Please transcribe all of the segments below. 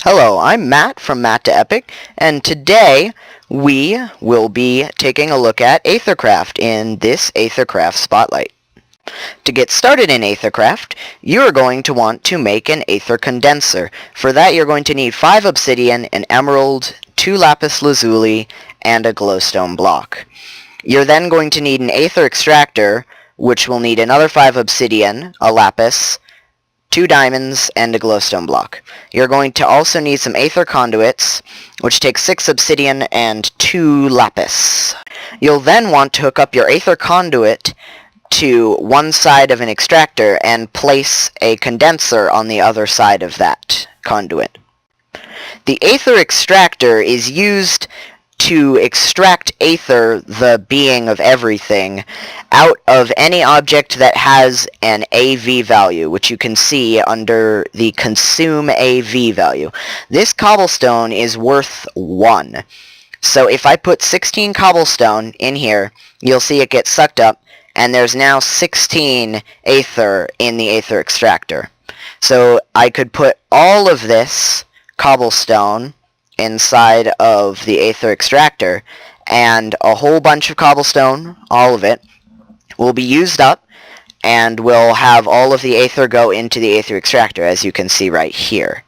Hello, I'm Matt from MattDahEpic, and today we will be taking a look at AetherCraft in this AetherCraft Spotlight. To get started in AetherCraft, you are going to want to make an Aether Condenser. For that, you're going to need 5 obsidian, an emerald, 2 lapis lazuli, and a glowstone block. You're then going to need an Aether Extractor, which will need another 5 obsidian, a lapis, 2 diamonds, and a glowstone block. You're going to also need some Aether conduits, which take 6 obsidian and 2 lapis. You'll then want to hook up your Aether conduit to one side of an extractor and place a condenser on the other side of that conduit. The Aether Extractor is used to extract Aether, the being of everything, out of any object that has an AV value, which you can see under the Consume AV value. This cobblestone is worth 1. So if I put 16 cobblestone in here, you'll see it gets sucked up, and there's now 16 Aether in the Aether Extractor. So I could put all of this cobblestone inside of the Aether Extractor, and a whole bunch of cobblestone, all of it, will be used up, and we'll have all of the Aether go into the Aether Extractor, as you can see right here.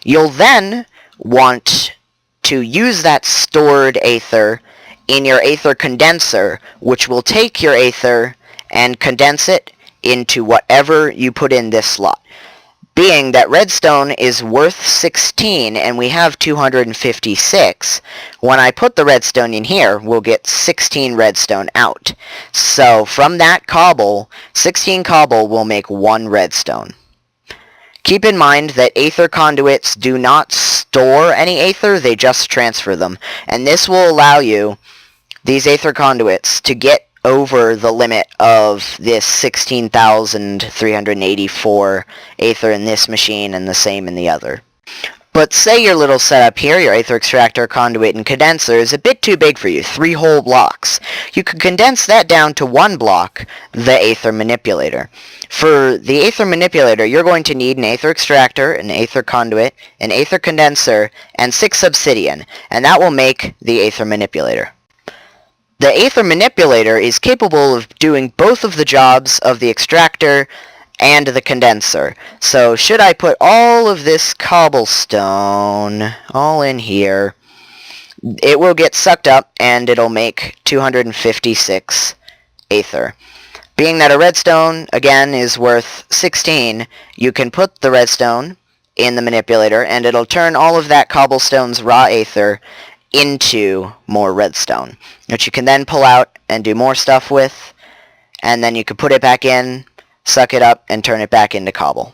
You'll then want to use that stored Aether in your Aether Condenser, which will take your Aether and condense it into whatever you put in this slot. Being that redstone is worth 16 and we have 256, when I put the redstone in here, we'll get 16 redstone out. So from that cobble, 16 cobble will make 1 redstone. Keep in mind that Aether conduits do not store any Aether, they just transfer them. And this will allow you, these Aether conduits, to get over the limit of this 16,384 Aether in this machine and the same in the other. But say your little setup here, your Aether Extractor, conduit, and condenser is a bit too big for you, 3 whole blocks. You could condense that down to 1 block, the Aether Manipulator. For the Aether Manipulator, you're going to need an Aether Extractor, an Aether Conduit, an Aether Condenser, and 6 obsidian, and that will make the Aether Manipulator. The Aether Manipulator is capable of doing both of the jobs of the extractor and the condenser. So should I put all of this cobblestone all in here, it will get sucked up and it'll make 256 Aether. Being that a redstone, again, is worth 16, you can put the redstone in the manipulator and it'll turn all of that cobblestone's raw Aether into more redstone, which you can then pull out and do more stuff with, and then you can put it back in, suck it up, and turn it back into cobble.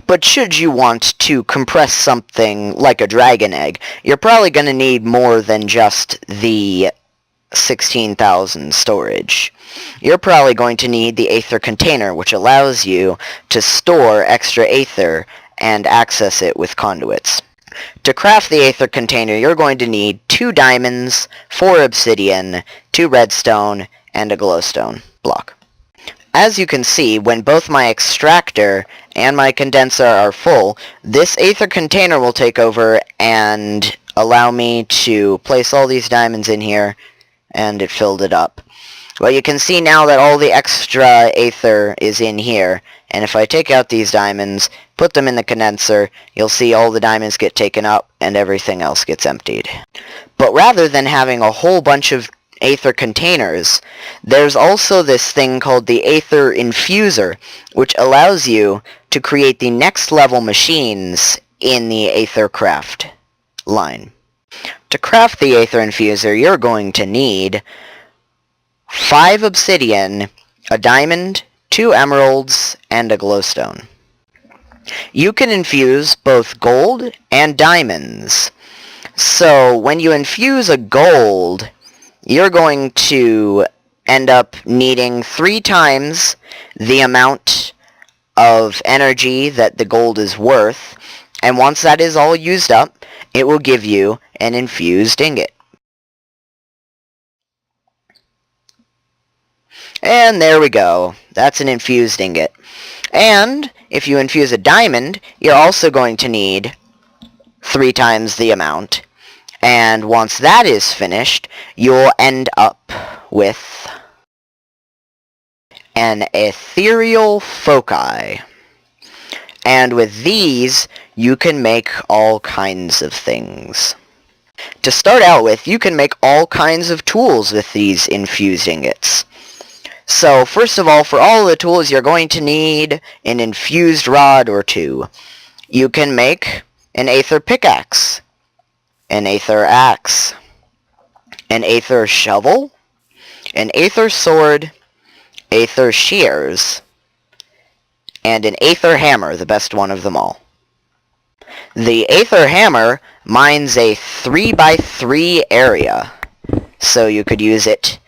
But should you want to compress something like a dragon egg, you're probably going to need more than just the 16,000 storage. You're probably going to need the Aether container, which allows you to store extra Aether and access it with conduits. To craft the Aether container, you're going to need 2 diamonds, 4 obsidian, 2 redstone, and a glowstone block. As you can see, when both my extractor and my condenser are full, this Aether container will take over and allow me to place all these diamonds in here, and it filled it up. Well, you can see now that all the extra Aether is in here, and if I take out these diamonds, put them in the condenser, you'll see all the diamonds get taken up and everything else gets emptied. But rather than having a whole bunch of Aether containers, there's also this thing called the Aether Infuser, which allows you to create the next level machines in the AetherCraft line. To craft the Aether Infuser, you're going to need 5 obsidian, a diamond, 2 emeralds, and a glowstone. You can infuse both gold and diamonds. So when you infuse a gold, you're going to end up needing 3 times the amount of energy that the gold is worth, and once that is all used up, it will give you an infused ingot. And there we go. That's an infused ingot. And if you infuse a diamond, you're also going to need 3 times the amount. And once that is finished, you'll end up with an ethereal foci. And with these, you can make all kinds of things. To start out with, you can make all kinds of tools with these infused ingots. So first of all, for all the tools, you're going to need an infused rod or 2. You can make an Aether pickaxe, an Aether axe, an Aether shovel, an Aether sword, Aether shears, and an Aether hammer, the best one of them all. The Aether hammer mines a 3x3 area, so you could use it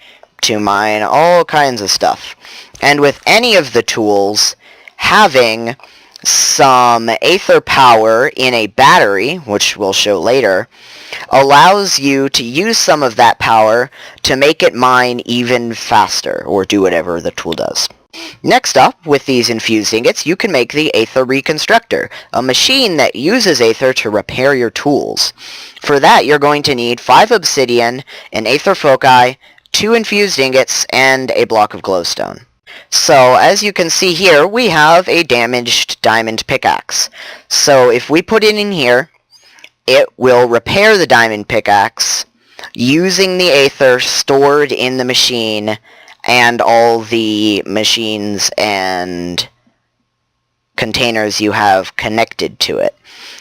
to mine all kinds of stuff. And with any of the tools, having some Aether power in a battery, which we'll show later, allows you to use some of that power to make it mine even faster, or do whatever the tool does. Next up, with these infused ingots, you can make the Aether Reconstructor, a machine that uses Aether to repair your tools. For that, you're going to need 5 obsidian, an Aether foci, 2 infused ingots, and a block of glowstone. So, as you can see here, we have a damaged diamond pickaxe. So, if we put it in here, it will repair the diamond pickaxe using the Aether stored in the machine and all the machines and containers you have connected to it.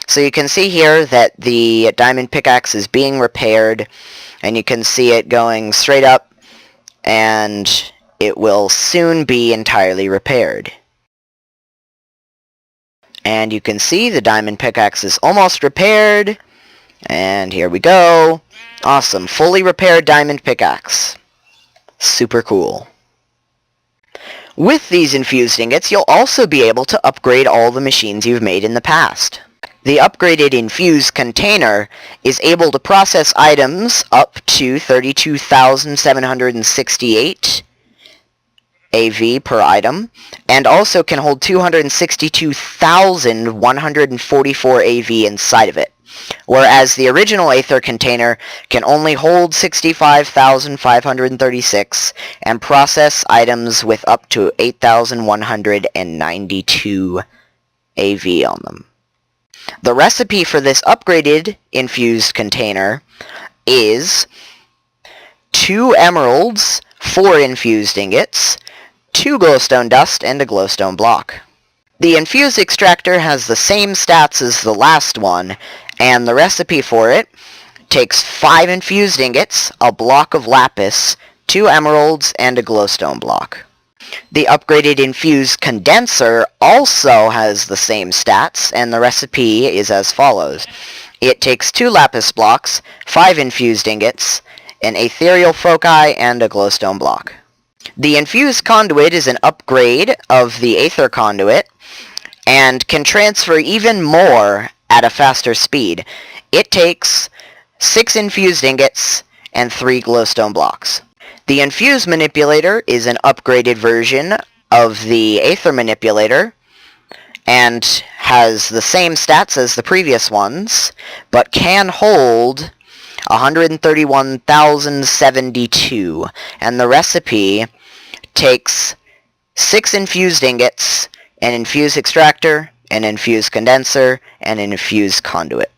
So you can see here that the diamond pickaxe is being repaired, and you can see it going straight up, and it will soon be entirely repaired. And you can see the diamond pickaxe is almost repaired, and here we go. Awesome, fully repaired diamond pickaxe. Super cool. With these infused ingots, you'll also be able to upgrade all the machines you've made in the past. The upgraded infused container is able to process items up to 32,768 AV per item, and also can hold 262,144 AV inside of it, whereas the original Aether container can only hold 65,536 and process items with up to 8,192 AV on them. The recipe for this upgraded infused container is 2 emeralds, 4 infused ingots, 2 glowstone dust, and a glowstone block. The infused extractor has the same stats as the last one, and the recipe for it takes 5 infused ingots, a block of lapis, 2 emeralds, and a glowstone block. The upgraded infused condenser also has the same stats, and the recipe is as follows. It takes 2 lapis blocks, 5 infused ingots, an ethereal foci, and a glowstone block. The infused conduit is an upgrade of the Aether conduit, and can transfer even more at a faster speed. It takes 6 infused ingots and 3 glowstone blocks. The Infused Manipulator is an upgraded version of the Aether Manipulator, and has the same stats as the previous ones, but can hold 131,072, and the recipe takes 6 infused ingots, an infused extractor, an infused condenser, and an infused conduit.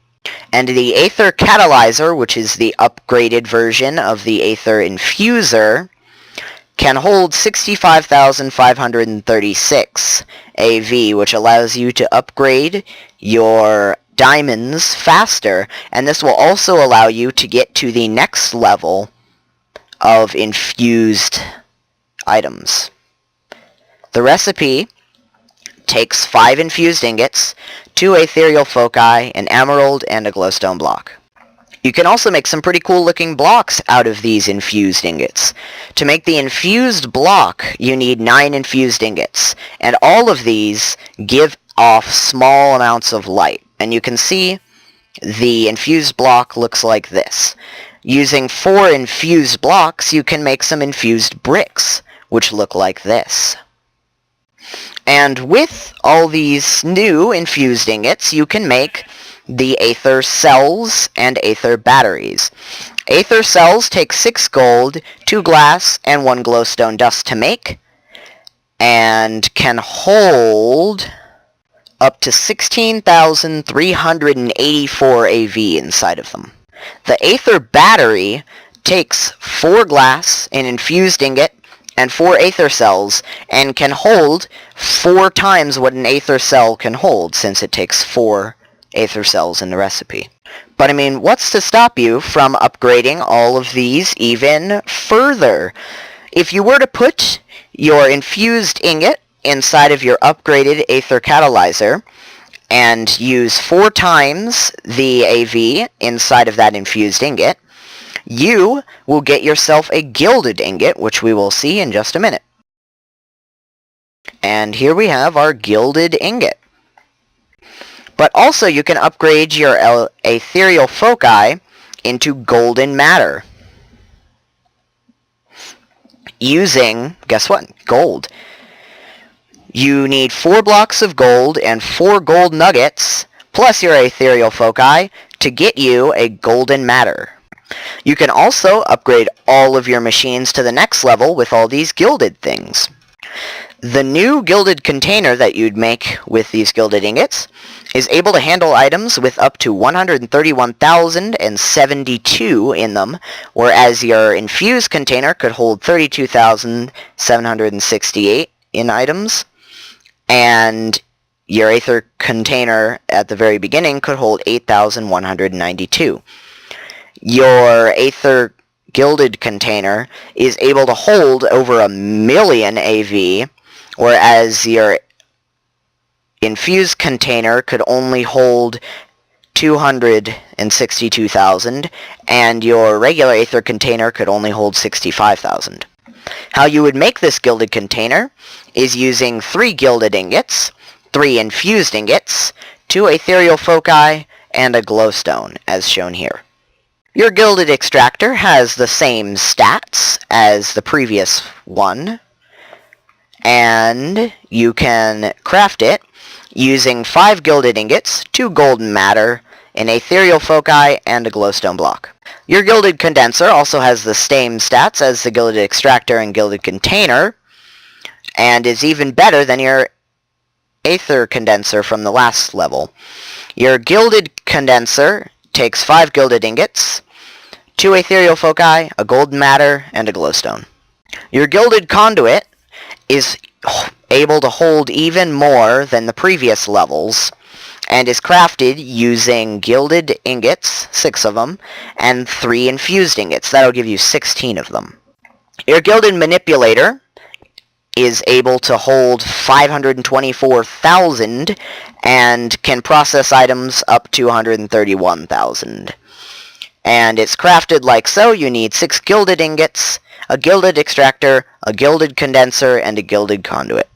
And the Aether Catalyzer, which is the upgraded version of the Aether Infuser, can hold 65,536 AV, which allows you to upgrade your diamonds faster, and this will also allow you to get to the next level of infused items. The recipe takes 5 infused ingots, 2 ethereal foci, an emerald, and a glowstone block. You can also make some pretty cool looking blocks out of these infused ingots. To make the infused block, you need 9 infused ingots, and all of these give off small amounts of light. And you can see the infused block looks like this. Using 4 infused blocks, you can make some infused bricks, which look like this. And with all these new infused ingots, you can make the Aether cells and Aether batteries. Aether cells take 6 gold, 2 glass, and 1 glowstone dust to make, and can hold up to 16,384 AV inside of them. The Aether battery takes 4 glass, an infused ingot, and 4 Aether cells, and can hold 4 times what an Aether cell can hold, since it takes 4 Aether cells in the recipe. But I mean, what's to stop you from upgrading all of these even further? If you were to put your infused ingot inside of your upgraded Aether catalyzer, and use 4 times the AV inside of that infused ingot, you will get yourself a gilded ingot, which we will see in just a minute. And here we have our gilded ingot. But also you can upgrade your ethereal foci into golden matter using, guess what, gold. You need 4 blocks of gold and 4 gold nuggets, plus your ethereal foci, to get you a golden matter. You can also upgrade all of your machines to the next level with all these gilded things. The new gilded container that you'd make with these gilded ingots is able to handle items with up to 131,072 in them, whereas your infused container could hold 32,768 in items, and your Aether container at the very beginning could hold 8,192. Your Aether gilded container is able to hold over 1,000,000 AV, whereas your infused container could only hold 262,000, and your regular Aether container could only hold 65,000. How you would make this gilded container is using 3 gilded ingots, 3 infused ingots, 2 ethereal foci, and a glowstone, as shown here. Your gilded extractor has the same stats as the previous one, and you can craft it using 5 gilded ingots, 2 golden matter, an ethereal foci, and a glowstone block. Your gilded condenser also has the same stats as the gilded extractor and gilded container, and is even better than your Aether condenser from the last level. Your gilded condenser takes 5 gilded ingots, 2 ethereal foci, a golden matter, and a glowstone. Your gilded conduit is able to hold even more than the previous levels, and is crafted using gilded ingots, 6 of them, and 3 infused ingots. That'll give you 16 of them. Your gilded manipulator is able to hold 524,000 and can process items up to 131,000. And it's crafted like so. You need 6 gilded ingots, a gilded extractor, a gilded condenser, and a gilded conduit.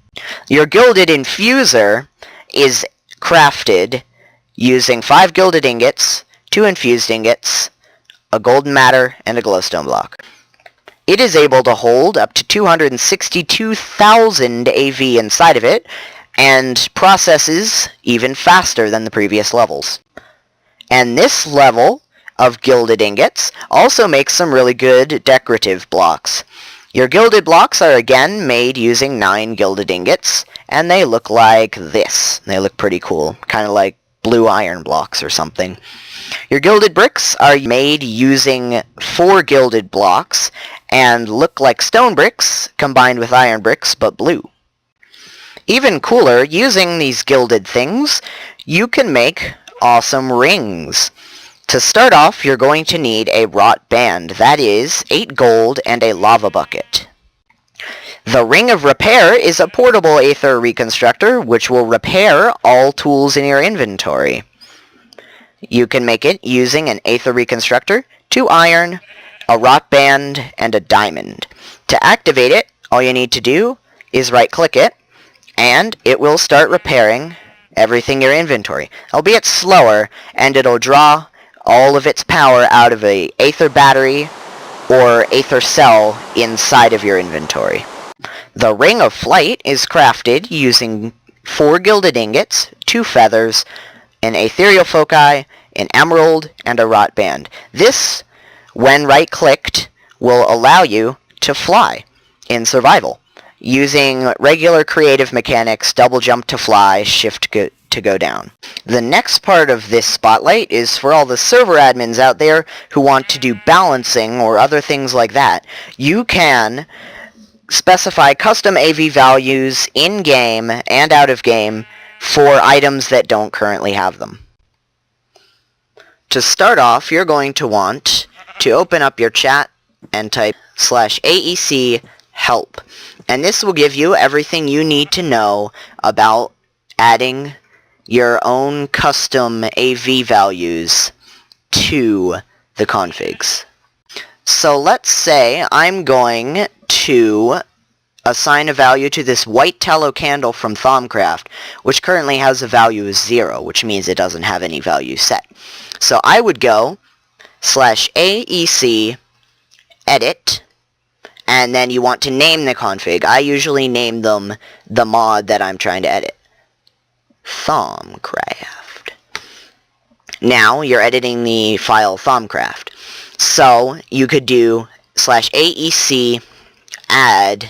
Your gilded infuser is crafted using 5 gilded ingots, 2 infused ingots, a golden matter, and a glowstone block. It is able to hold up to 262,000 AV inside of it, and processes even faster than the previous levels. And this level of gilded ingots also makes some really good decorative blocks. Your gilded blocks are again made using 9 gilded ingots, and they look like this. They look pretty cool, kind of like blue iron blocks or something. Your gilded bricks are made using 4 gilded blocks, and look like stone bricks combined with iron bricks, but blue. Even cooler, using these gilded things, you can make awesome rings. To start off, you're going to need a wrought band, that is, 8 gold and a lava bucket. The Ring of Repair is a portable Aether Reconstructor, which will repair all tools in your inventory. You can make it using an Aether Reconstructor, 2 iron, a wrought band, and a diamond. To activate it, all you need to do is right-click it, and it will start repairing everything in your inventory. Albeit slower, and it'll draw all of its power out of a Aether battery or Aether cell inside of your inventory. The Ring of Flight is crafted using 4 gilded ingots, 2 feathers, an ethereal foci, an emerald, and a rot band. This, when right-clicked, will allow you to fly in survival, using regular creative mechanics, double jump to fly, shift to go down. The next part of this spotlight is for all the server admins out there who want to do balancing or other things like that. You can specify custom AV values in-game and out-of-game for items that don't currently have them. To start off, you're going to want to open up your chat and type /AEC help. And this will give you everything you need to know about adding your own custom AV values to the configs. So let's say I'm going to assign a value to this white tallow candle from ThomCraft, which currently has a value of 0, which means it doesn't have any value set. So I would go /AEC edit, and then you want to name the config. I usually name them the mod that I'm trying to edit. ThomCraft. Now you're editing the file ThomCraft. So you could do /AEC add,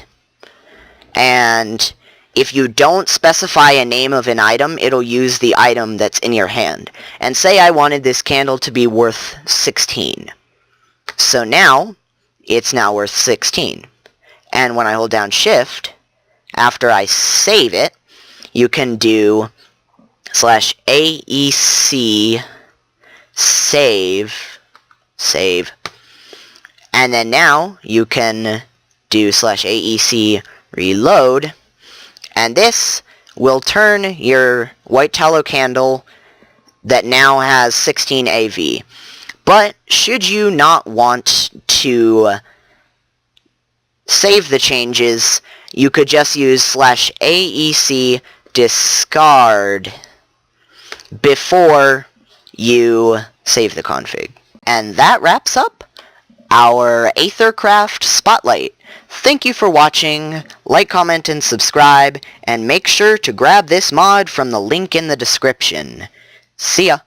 and if you don't specify a name of an item, it'll use the item that's in your hand. And say I wanted this candle to be worth 16. So now, it's now worth 16. And when I hold down Shift, after I save it, you can do /AEC save, and then now you can do /AEC reload, and this will turn your white tallow candle that now has 16 AV. But should you not want to save the changes, you could just use /AEC discard before you save the config. And that wraps up our AetherCraft Spotlight. Thank you for watching. Like, comment, and subscribe, and make sure to grab this mod from the link in the description. See ya!